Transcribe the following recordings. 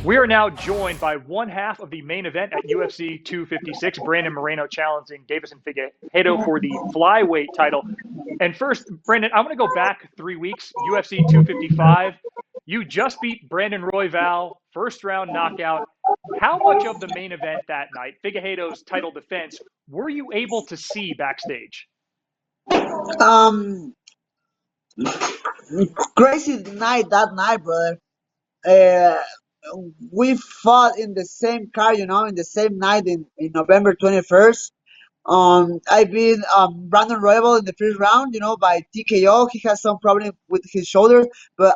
We are now joined by one half of the main event at UFC 256, Brandon Moreno challenging Deiveson Figueiredo for the flyweight title. And first, Brandon, I want to go back 3 weeks, UFC 255. You just beat Brandon Royval, first round knockout. How much of the main event that night, Figueiredo's title defense, were you able to see backstage? Um, Crazy night that night, brother. Uh, we fought in the same car, in the same night in November 21st. I beat Brandon Royval in the first round, by TKO. He has some problem with his shoulder, but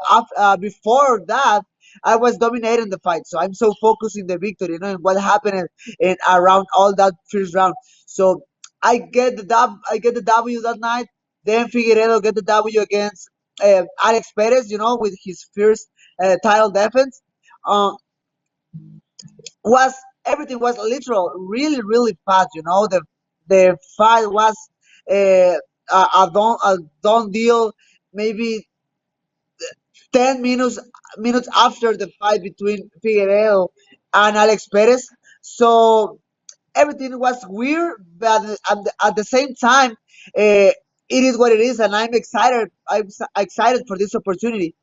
before that, I was dominating the fight. So I'm so focused in the victory, and what happened in around all that first round. So I get the W that night. Then Figueredo get the W against Alex Perez, with his first title defense. Um, was Everything was literal, really, really fast. The fight was uh, a done deal. Maybe 10 minutes after the fight between Figueredo and Alex Perez. So everything was weird, but at the same time, it is what it is, and I'm excited. I'm excited for this opportunity.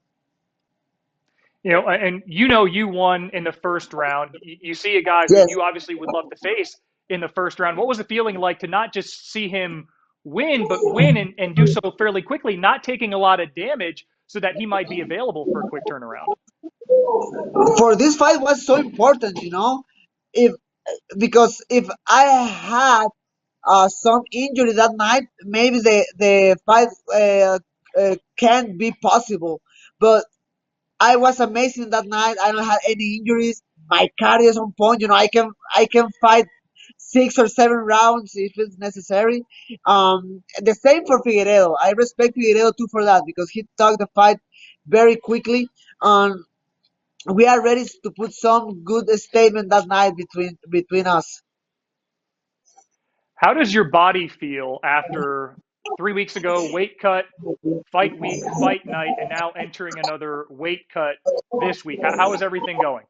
And you won in the first round. You see a guy who Yes. you obviously would love to face in the first round. What was the feeling like to not just see him win, but win and do so fairly quickly, not taking a lot of damage so that he might be available for a quick turnaround? For this fight was so important, if because if I had some injury that night, maybe the fight can't be possible. But I was amazing that night. I don't have any injuries. My cardio is on point. I can fight 6 or 7 rounds if it's necessary. The same for Figueredo. I respect Figueredo too for that because he took the fight very quickly. Um, we are ready to put some good statement that night between us. How does your body feel after 3 weeks ago, weight cut, fight week, fight night, and now entering another weight cut this week? How is everything going?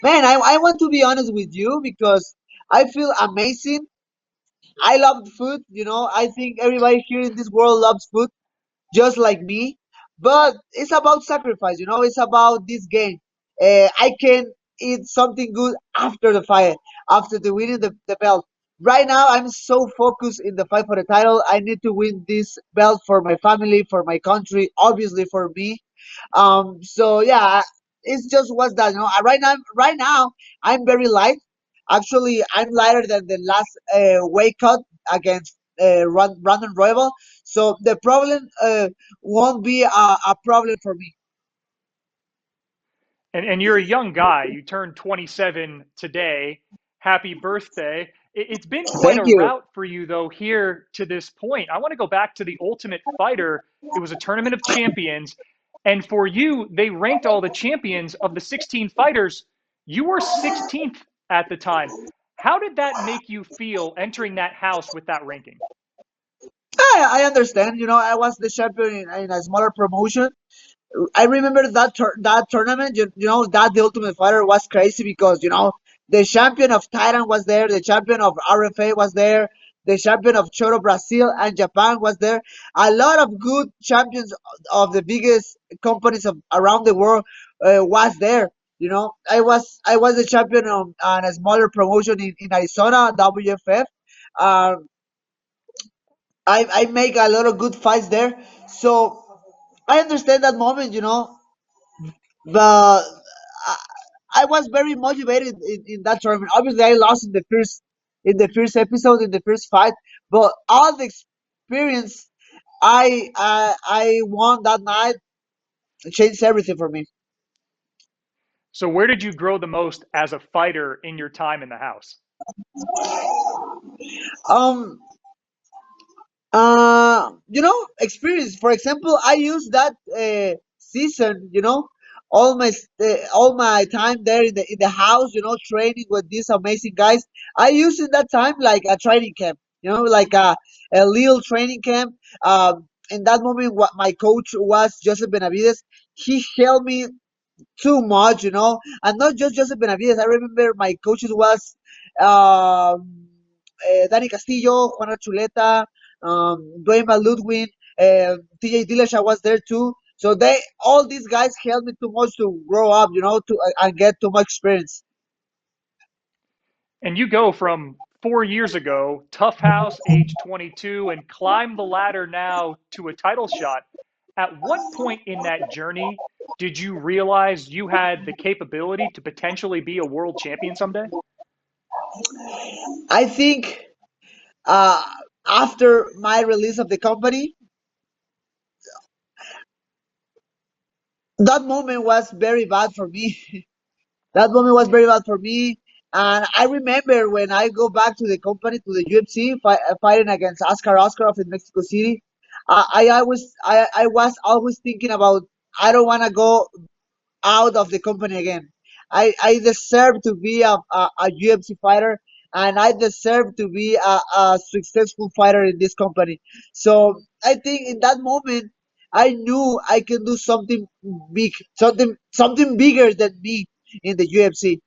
Man, I want to be honest with you because I feel amazing. I love food. I think everybody here in this world loves food, just like me. But it's about sacrifice. It's about this game. I can eat something good after the fight, after the winning the belt. Right now, I'm so focused in the fight for the title. I need to win this belt for my family, for my country, obviously for me. So yeah, it's just what's that. Right now, I'm very light. Actually, I'm lighter than the last weight cut against Brandon Royval. So the problem won't be a problem for me. And you're a young guy. You turned 27 today. Happy birthday. It's been quite Thank a you. route for you, though, here to this point. I want to go back to the Ultimate Fighter. It was a tournament of champions. And for you, they ranked all the champions of the 16 fighters. You were 16th at the time. How did that make you feel entering that house with that ranking? I understand. I was the champion in a smaller promotion. I remember that tournament. That the Ultimate Fighter was crazy because the champion of Thailand was there, the champion of RFA was there, the champion of Choro Brazil and Japan was there. A lot of good champions of the biggest companies around the world was there. I was the champion on a smaller promotion in Arizona, WFF. Um, I make a lot of good fights there, so I understand that moment, but I, I was very motivated in that tournament. Obviously, I lost in the first episode in the first fight, but all the experience I won that night changed everything for me. So, where did you grow the most as a fighter in your time in the house? Um, Experience. For example, I used that season, all my time there in the house, training with these amazing guys. I used in that time like a training camp, like a little training camp. In that moment, what my coach was Joseph Benavides. He helped me too much, and not just Joseph Benavides. I remember my coaches was um, Danny Castillo, Juan Chuleta, Dwayne Ludwin, TJ Dillashaw was there too. So all these guys helped me too much to grow up, to and get too much experience. And you go from 4 years ago, tough house, age 22, and climb the ladder now to a title shot. At what point in that journey did you realize you had the capability to potentially be a world champion someday? I think uh, after my release of the company, that moment was very bad for me. That moment was very bad for me. And I remember when I go back to the company, to the UFC, fighting against Oscar Oskarov in Mexico City. I was always thinking about, I don't want to go out of the company again. I deserve to be a UFC fighter, and I deserve to be a successful fighter in this company. So I think in that moment, I knew I can do something big, something bigger than me in the UFC.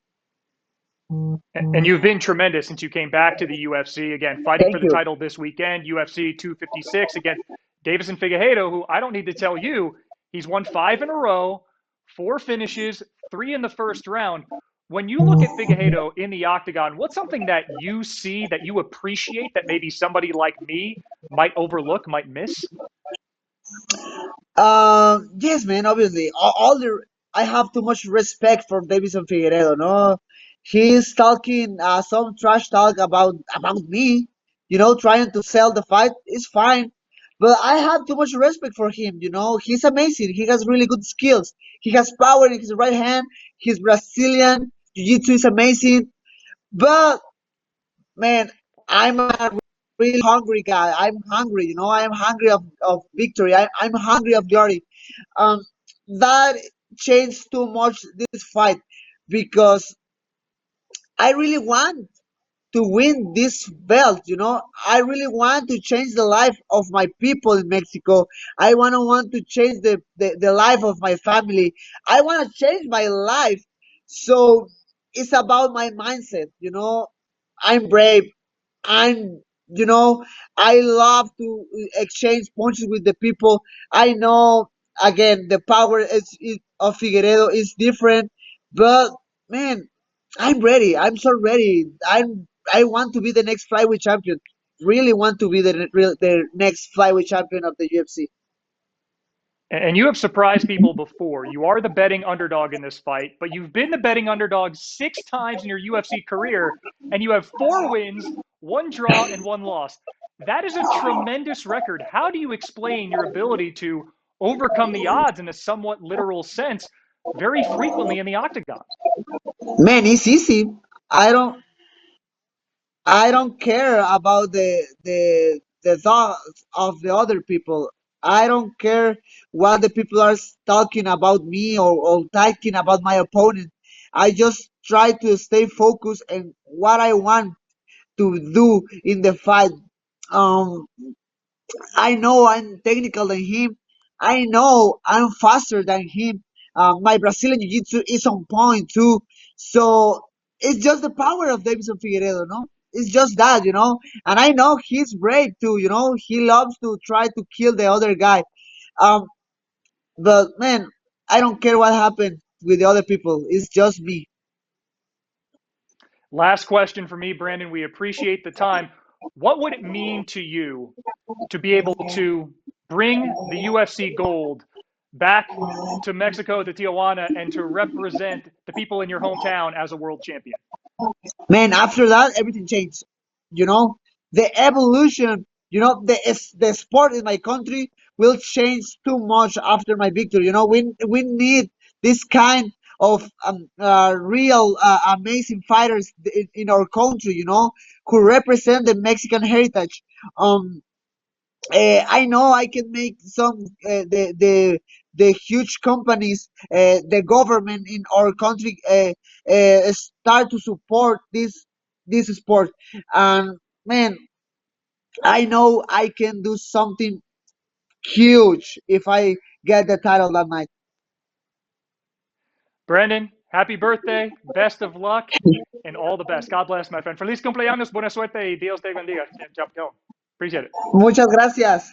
And you've been tremendous since you came back to the UFC. Again, fighting for Thank the you. title this weekend, UFC 256 against Deiveson Figueiredo, who I don't need to tell you, he's won 5 in a row, 4 finishes, 3 in the first round. When you look at Figueiredo in the octagon, what's something that you see that you appreciate that maybe somebody like me might overlook, might miss? Yes, man. Obviously, I have too much respect for Deiveson Figueiredo. No, he's talking some trash talk about me. Trying to sell the fight is fine, but I have too much respect for him. He's amazing. He has really good skills. He has power in his right hand. He's Brazilian. Jiu-jitsu is amazing, but man, I'm a really hungry guy. I'm hungry. I'm hungry of victory. I'm hungry of glory. um, that changed too much this fight because I really want to win this belt. I really want to change the life of my people in Mexico. I want to change the life of my family. I want to change my life. So it's about my mindset. I'm brave. I'm, you know, I love to exchange punches with the people. I know, again, the power of Figueredo is different, but man, I'm ready. I'm so ready. I want to be the next flyweight champion. Really want to be the next flyweight champion of the UFC. And you have surprised people before. You are the betting underdog in this fight, but you've been the betting underdog 6 times in your UFC career, and you have 4 wins, 1 draw, and 1 loss. That is a tremendous record. How do you explain your ability to overcome the odds in a somewhat literal sense very frequently in the octagon? Man, it's easy. I don't I don't care about the thoughts of the other people. I don't care what the people are talking about me or talking about my opponent. I just try to stay focused on what I want to do in the fight. Um, I know I'm technical than him. I know I'm faster than him. My Brazilian Jiu-Jitsu is on point too. So it's just the power of Deiveson Figueiredo, no? It's just that. And I know he's brave too. He loves to try to kill the other guy. Um, but man, I don't care what happened with the other people. It's just me. Last question for me, Brandon. We appreciate the time. What would it mean to you to be able to bring the UFC gold back to Mexico, to Tijuana, and to represent the people in your hometown as a world champion? Man, after that, everything changed. You know, the evolution, the sport in my country will change too much after my victory. We need this kind of real amazing fighters in our country. Who represent the Mexican heritage. Um, I know I can make some the huge companies, the government in our country start to support this sport, and man, I know I can do something huge if I get the title that night. Brandon, happy birthday, best of luck, and all the best. God bless, my friend. Feliz cumpleaños, buena suerte, y Dios te bendiga, campeón. Appreciate it. Muchas gracias.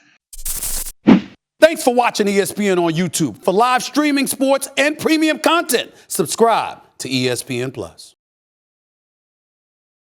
Thanks for watching ESPN on YouTube. For live streaming, sports, and premium content, subscribe to ESPN+.